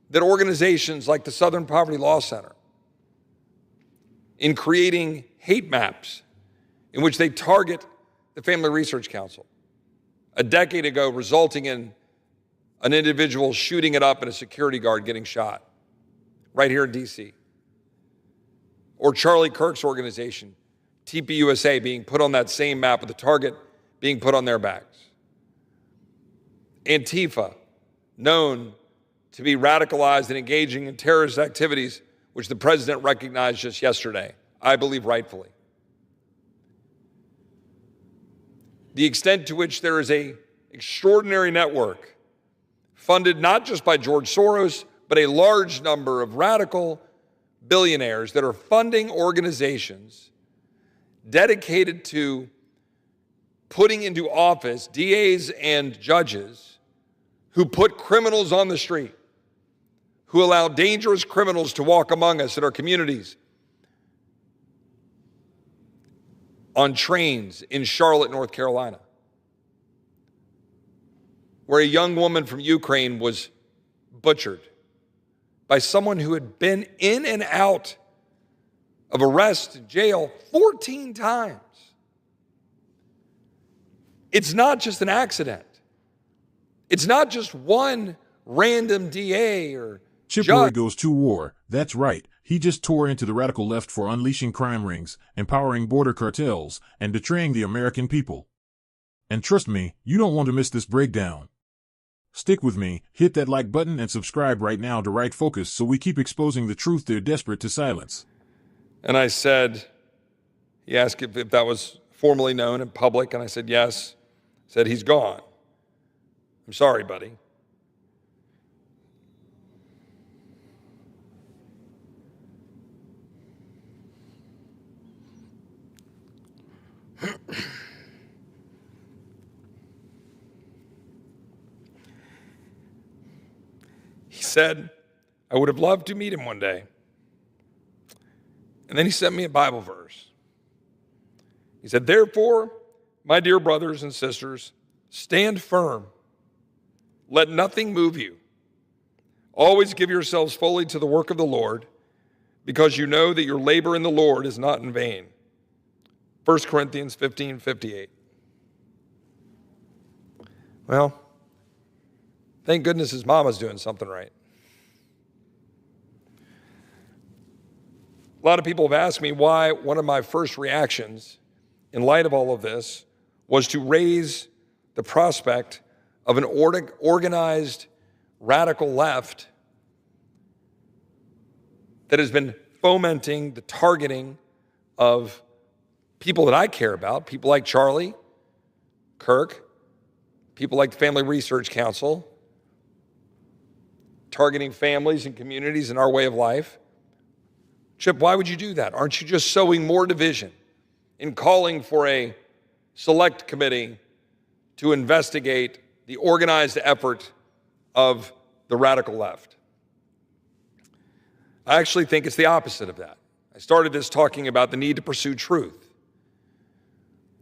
that organizations like the Southern Poverty Law Center, in creating hate maps in which they target the Family Research Council, a decade ago resulting in an individual shooting it up and a security guard getting shot right here in D.C. Or Charlie Kirk's organization, TPUSA, being put on that same map with the target being put on their backs. Antifa, known to be radicalized and engaging in terrorist activities, which the president recognized just yesterday, I believe rightfully. The extent to which there is an extraordinary network funded not just by George Soros, but a large number of radical billionaires that are funding organizations dedicated to putting into office DAs and judges who put criminals on the street, who allow dangerous criminals to walk among us in our communities, on trains in Charlotte, North Carolina, where a young woman from Ukraine was butchered by someone who had been in and out of arrest and jail 14 times. It's not just an accident. It's not just one random DA or Chip Roy goes to war. That's right. He just tore into the radical left for unleashing crime rings, empowering border cartels, and betraying the American people. And trust me, you don't want to miss this breakdown. Stick with me, hit that like button and subscribe right now to Right Focus so we keep exposing the truth they're desperate to silence. And I said, he asked if that was formally known in public, and I said yes. He said, he's gone. I'm sorry, buddy. He said, I would have loved to meet him one day. And then he sent me a Bible verse. He said, therefore, my dear brothers and sisters, stand firm. Let nothing move you. Always give yourselves fully to the work of the Lord, because you know that your labor in the Lord is not in vain. 1 Corinthians 15:58. Well, thank goodness his mama's doing something right. A lot of people have asked me why one of my first reactions in light of all of this was to raise the prospect of an organized radical left that has been fomenting the targeting of people that I care about, people like Charlie Kirk, people like the Family Research Council, targeting families and communities and our way of life. Chip, why would you do that? Aren't you just sowing more division in calling for a select committee to investigate the organized effort of the radical left? I actually think it's the opposite of that. I started this talking about the need to pursue truth.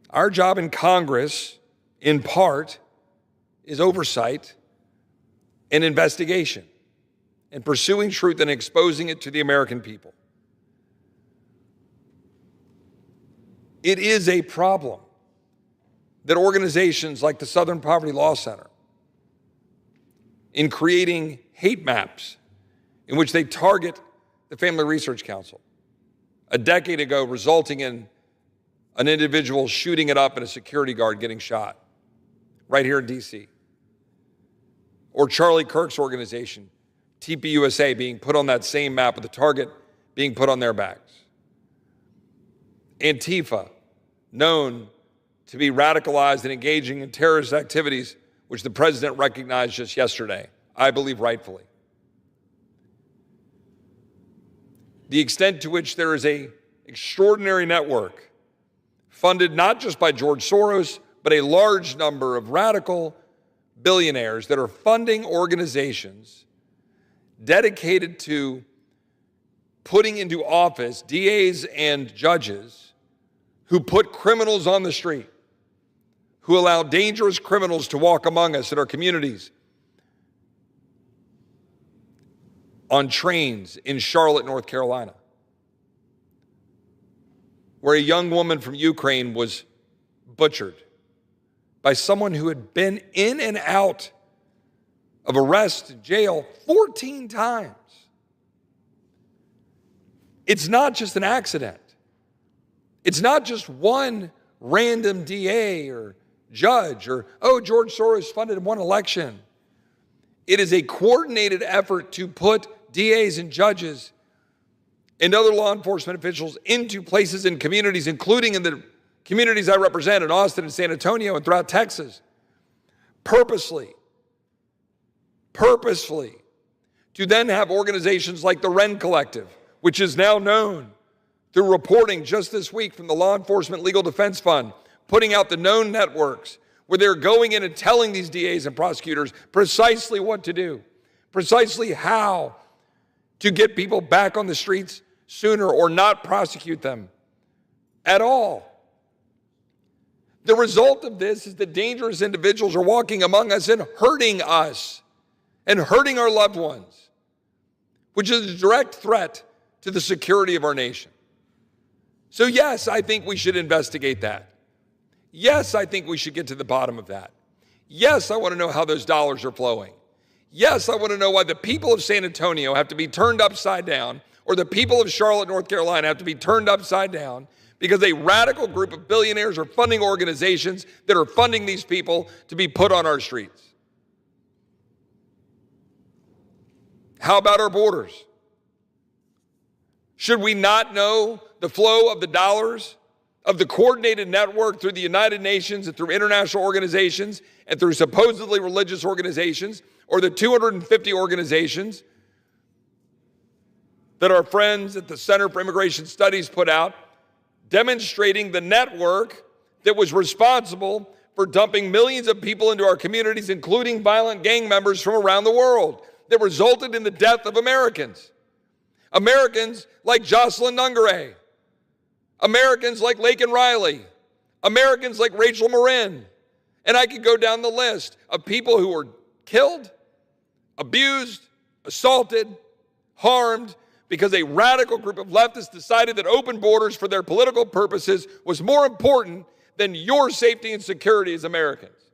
Our job in Congress, in part, is oversight and investigation and pursuing truth and exposing it to the American people. It is a problem that organizations like the Southern Poverty Law Center, in creating hate maps in which they target the Family Research Council, a decade ago resulting in an individual shooting it up and a security guard getting shot right here in D.C. Or Charlie Kirk's organization, TPUSA, being put on that same map with the target being put on their backs. Antifa, known to be radicalized and engaging in terrorist activities, which the president recognized just yesterday, I believe rightfully. The extent to which there is an extraordinary network funded not just by George Soros, but a large number of radical billionaires that are funding organizations dedicated to putting into office DAs and judges who put criminals on the street, who allow dangerous criminals to walk among us in our communities, on trains in Charlotte, North Carolina, where a young woman from Ukraine was butchered by someone who had been in and out of arrest and jail 14 times. It's not just an accident. It's not just one random DA or judge or, oh, George Soros funded one election. It is a coordinated effort to put DAs and judges and other law enforcement officials into places in communities, including in the communities I represent in Austin and San Antonio and throughout Texas, purposely, to then have organizations like the Wren Collective, which is now known through reporting just this week from the Law Enforcement Legal Defense Fund, putting out the known networks where they're going in and telling these DAs and prosecutors precisely what to do, precisely how to get people back on the streets sooner or not prosecute them at all. The result of this is that dangerous individuals are walking among us and hurting our loved ones, which is a direct threat to the security of our nation. So yes, I think we should investigate that. Yes, I think we should get to the bottom of that. Yes, I want to know how those dollars are flowing. Yes, I want to know why the people of San Antonio have to be turned upside down, or the people of Charlotte, North Carolina have to be turned upside down because a radical group of billionaires are funding organizations that are funding these people to be put on our streets. How about our borders? Should we not know the flow of the dollars of the coordinated network through the United Nations and through international organizations and through supposedly religious organizations, or the 250 organizations that our friends at the Center for Immigration Studies put out, demonstrating the network that was responsible for dumping millions of people into our communities, including violent gang members from around the world, that resulted in the death of Americans. Americans like Jocelyn Nungare, Americans like Laken Riley, Americans like Rachel Marin, and I could go down the list of people who were killed, abused, assaulted, harmed, because a radical group of leftists decided that open borders for their political purposes was more important than your safety and security as Americans.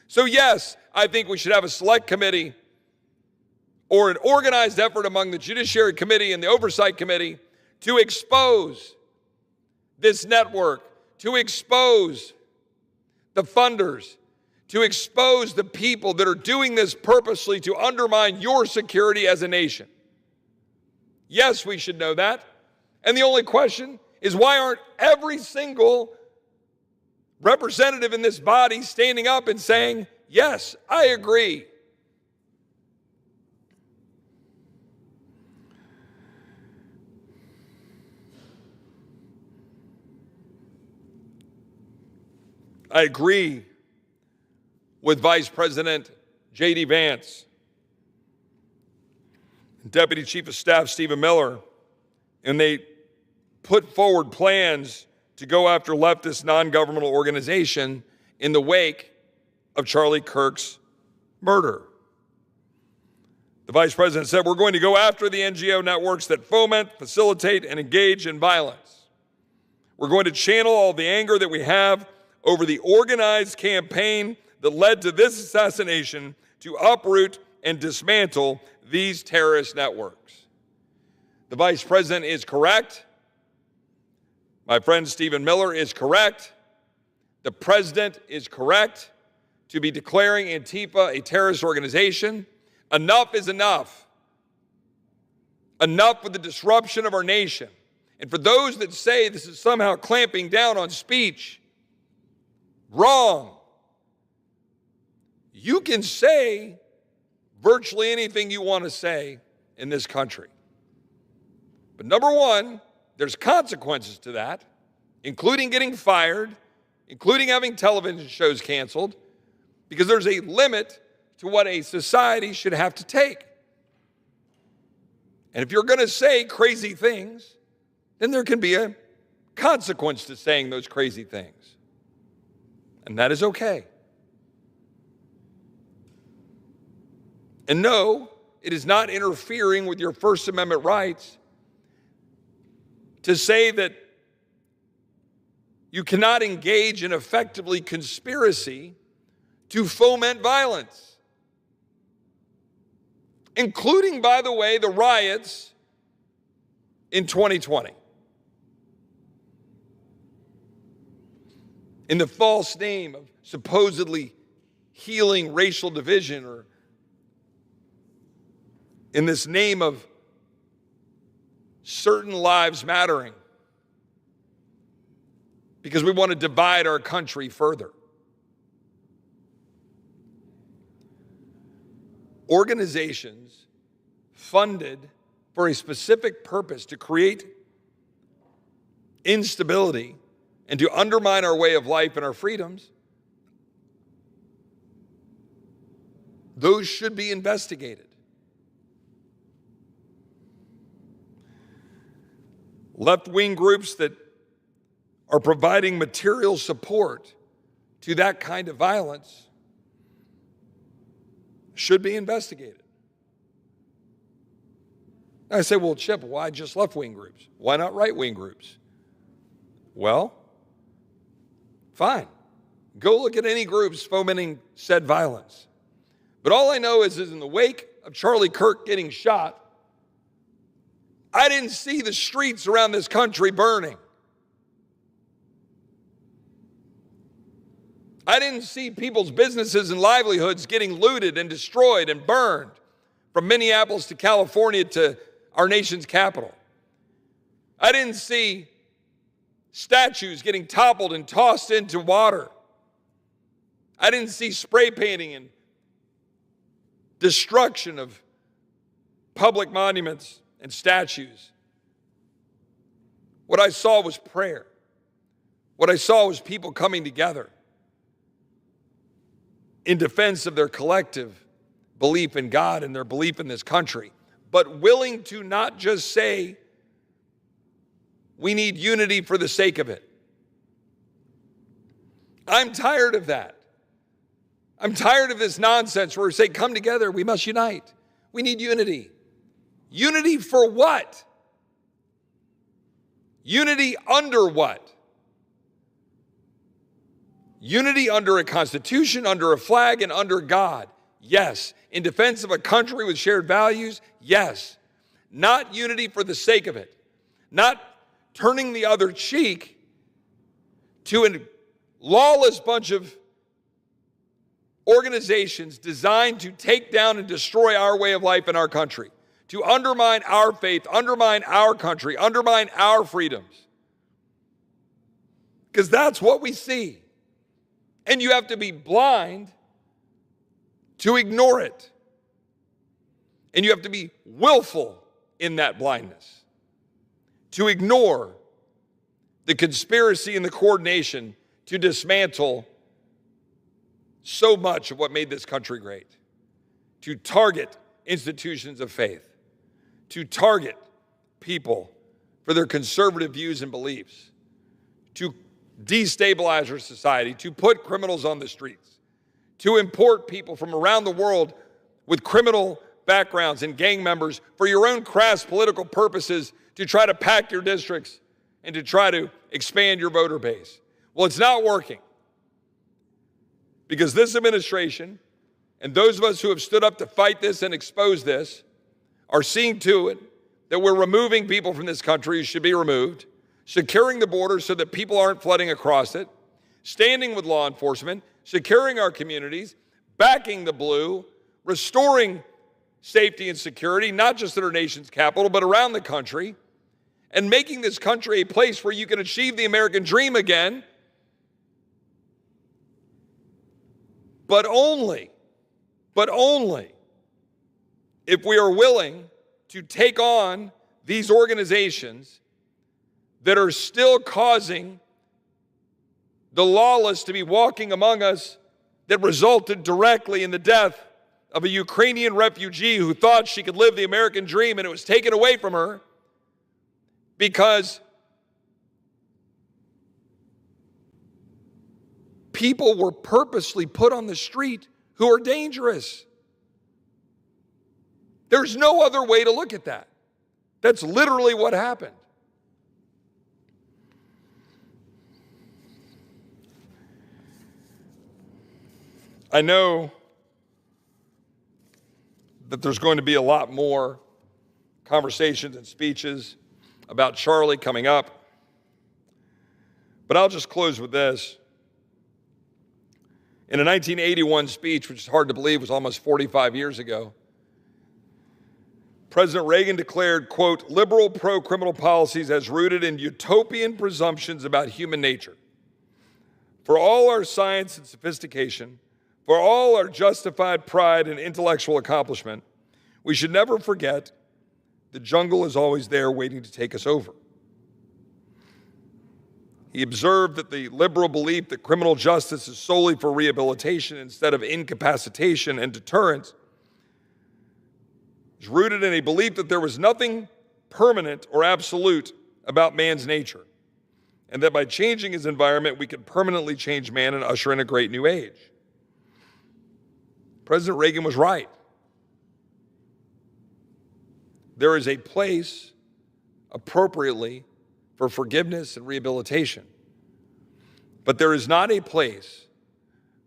So yes, I think we should have a select committee or an organized effort among the Judiciary Committee and the Oversight Committee to expose this network, to expose the funders, to expose the people that are doing this purposely to undermine your security as a nation. Yes, we should know that. And the only question is, why aren't every single representative in this body standing up and saying, yes, I agree? I agree with Vice President J.D. Vance, Deputy Chief of Staff Stephen Miller, and they put forward plans to go after leftist non-governmental organization in the wake of Charlie Kirk's murder. The Vice President said, we're going to go after the NGO networks that foment, facilitate, and engage in violence. We're going to channel all the anger that we have over the organized campaign that led to this assassination to uproot and dismantle these terrorist networks. The Vice President is correct. My friend Stephen Miller is correct. The President is correct to be declaring Antifa a terrorist organization. Enough is enough. Enough with the disruption of our nation. And for those that say this is somehow clamping down on speech, wrong. You can say virtually anything you want to say in this country. But number one, there's consequences to that, including getting fired, including having television shows canceled, because there's a limit to what a society should have to take. And if you're going to say crazy things, then there can be a consequence to saying those crazy things. And that is okay. And no it is not interfering with your First Amendment rights to say that you cannot engage in effectively conspiracy to foment violence, including, by the way, the riots in 2020. In the false name of supposedly healing racial division, or in this name of certain lives mattering, because we want to divide our country further. Organizations funded for a specific purpose to create instability and to undermine our way of life and our freedoms, those should be investigated. Left-wing groups that are providing material support to that kind of violence should be investigated. I say, well, Chip, why just left-wing groups? Why not right-wing groups? Well, fine. Go look at any groups fomenting said violence. But all I know is in the wake of Charlie Kirk getting shot, I didn't see the streets around this country burning. I didn't see people's businesses and livelihoods getting looted and destroyed and burned from Minneapolis to California to our nation's capital. I didn't see statues getting toppled and tossed into water. I didn't see spray painting and destruction of public monuments and statues. What I saw was prayer. What I saw was people coming together in defense of their collective belief in God and their belief in this country, but willing to not just say, we need unity for the sake of it. I'm tired of that. I'm tired of this nonsense where we say, come together, we must unite. We need unity. Unity for what? Unity under what? Unity under a constitution, under a flag, and under God. Yes. In defense of a country with shared values. Yes. Not unity for the sake of it. Not turning the other cheek to a lawless bunch of organizations designed to take down and destroy our way of life in our country, to undermine our faith, undermine our country, undermine our freedoms. Because that's what we see. And you have to be blind to ignore it. And you have to be willful in that blindness, to ignore the conspiracy and the coordination to dismantle so much of what made this country great, to target institutions of faith, to target people for their conservative views and beliefs, to destabilize our society, to put criminals on the streets, to import people from around the world with criminal backgrounds and gang members for your own crass political purposes, to try to pack your districts and to try to expand your voter base. Well, it's not working, because this administration and those of us who have stood up to fight this and expose this are seeing to it that we're removing people from this country who should be removed, securing the border so that people aren't flooding across it, standing with law enforcement, securing our communities, backing the blue, restoring safety and security, not just at our nation's capital, but around the country, and making this country a place where you can achieve the American dream again, but only if we are willing to take on these organizations that are still causing the lawless to be walking among us, that resulted directly in the death of a Ukrainian refugee who thought she could live the American dream, and it was taken away from her because people were purposely put on the street who are dangerous. There's no other way to look at that. That's literally what happened. I know that there's going to be a lot more conversations and speeches about Charlie coming up, but I'll just close with this. In a 1981 speech, which is hard to believe was almost 45 years ago, President Reagan declared, quote, liberal pro-criminal policies as rooted in utopian presumptions about human nature. For all our science and sophistication, for all our justified pride and intellectual accomplishment, we should never forget the jungle is always there waiting to take us over. He observed that the liberal belief that criminal justice is solely for rehabilitation instead of incapacitation and deterrence is rooted in a belief that there was nothing permanent or absolute about man's nature, and that by changing his environment, we could permanently change man and usher in a great new age. President Reagan was right. There is a place appropriately for forgiveness and rehabilitation, but there is not a place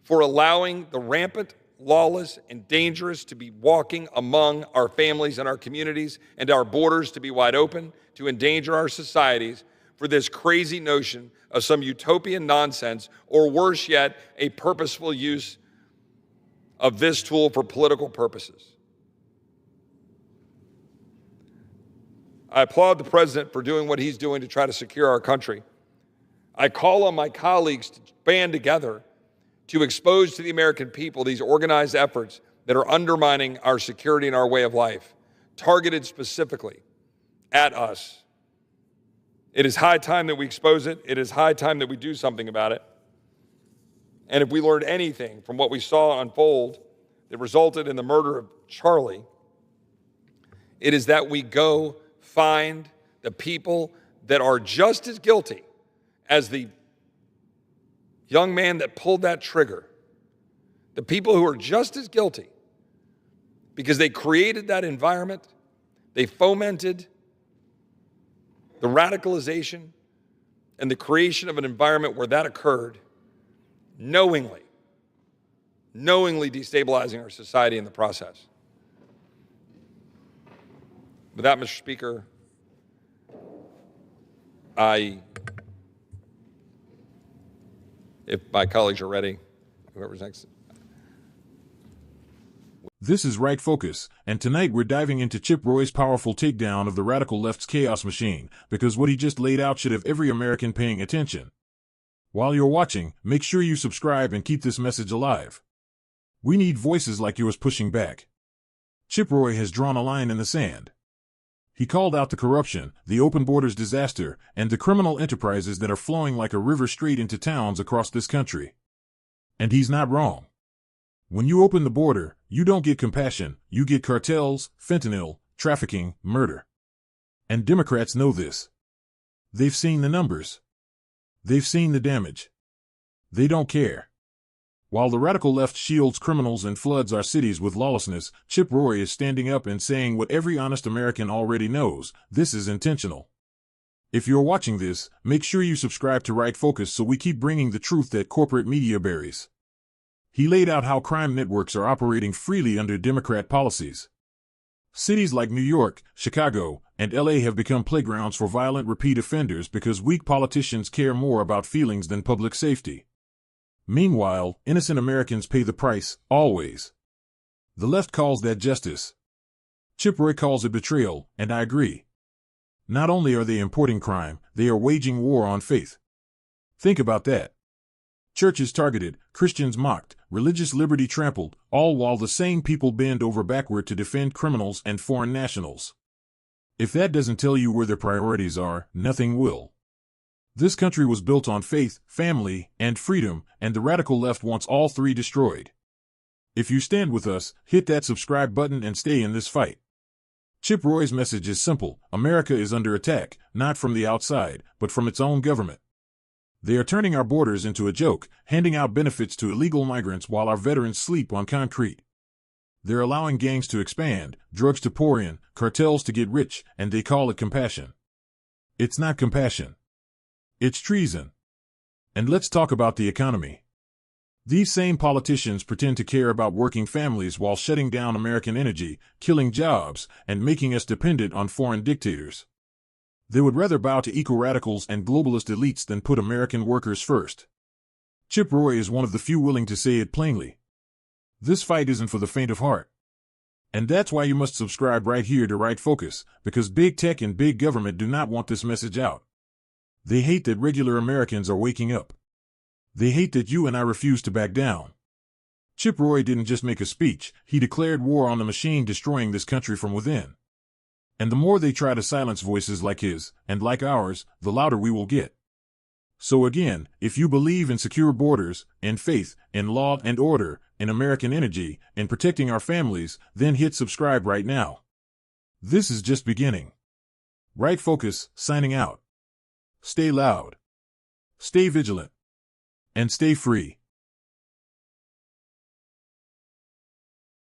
for allowing the rampant, lawless, and dangerous to be walking among our families and our communities, and our borders to be wide open, to endanger our societies for this crazy notion of some utopian nonsense, or worse yet, a purposeful use of this tool for political purposes. I applaud the president for doing what he's doing to try to secure our country. I call on my colleagues to band together to expose to the American people these organized efforts that are undermining our security and our way of life, targeted specifically at us. It is high time that we expose it. It is high time that we do something about it. And if we learned anything from what we saw unfold that resulted in the murder of Charlie, it is that we go find the people that are just as guilty as the young man that pulled that trigger, the people who are just as guilty because they created that environment, they fomented the radicalization and the creation of an environment where that occurred, knowingly destabilizing our society in the process. With that, Mr. Speaker, if my colleagues are ready, whoever's next. This is Right Focus, and tonight we're diving into Chip Roy's powerful takedown of the radical left's chaos machine, because what he just laid out should have every American paying attention. While you're watching, make sure you subscribe and keep this message alive. We need voices like yours pushing back. Chip Roy has drawn a line in the sand. He called out the corruption, the open borders disaster, and the criminal enterprises that are flowing like a river straight into towns across this country. And he's not wrong. When you open the border, you don't get compassion, you get cartels, fentanyl, trafficking, murder. And Democrats know this. They've seen the numbers. They've seen the damage. They don't care. While the radical left shields criminals and floods our cities with lawlessness, Chip Roy is standing up and saying what every honest American already knows: this is intentional. If you're watching this, make sure you subscribe to Right Focus so we keep bringing the truth that corporate media buries. He laid out how crime networks are operating freely under Democrat policies. Cities like New York, Chicago, and LA have become playgrounds for violent repeat offenders because weak politicians care more about feelings than public safety. Meanwhile, innocent Americans pay the price, always. The left calls that justice. Chip Roy calls it betrayal, and I agree. Not only are they importing crime, they are waging war on faith. Think about that. Churches targeted, Christians mocked, religious liberty trampled, all while the same people bend over backward to defend criminals and foreign nationals. If that doesn't tell you where their priorities are, nothing will. This country was built on faith, family, and freedom, and the radical left wants all three destroyed. If you stand with us, hit that subscribe button and stay in this fight. Chip Roy's message is simple: America is under attack, not from the outside, but from its own government. They are turning our borders into a joke, handing out benefits to illegal migrants while our veterans sleep on concrete. They're allowing gangs to expand, drugs to pour in, cartels to get rich, and they call it compassion. It's not compassion. It's treason. And let's talk about the economy. These same politicians pretend to care about working families while shutting down American energy, killing jobs, and making us dependent on foreign dictators. They would rather bow to eco-radicals and globalist elites than put American workers first. Chip Roy is one of the few willing to say it plainly. This fight isn't for the faint of heart. And that's why you must subscribe right here to Right Focus, because big tech and big government do not want this message out. They hate that regular Americans are waking up. They hate that you and I refuse to back down. Chip Roy didn't just make a speech, he declared war on the machine destroying this country from within. And the more they try to silence voices like his, and like ours, the louder we will get. So again, if you believe in secure borders, in faith, in law and order, in American energy, in protecting our families, then hit subscribe right now. This is just beginning. Right Focus, signing out. Stay loud. Stay vigilant. And stay free.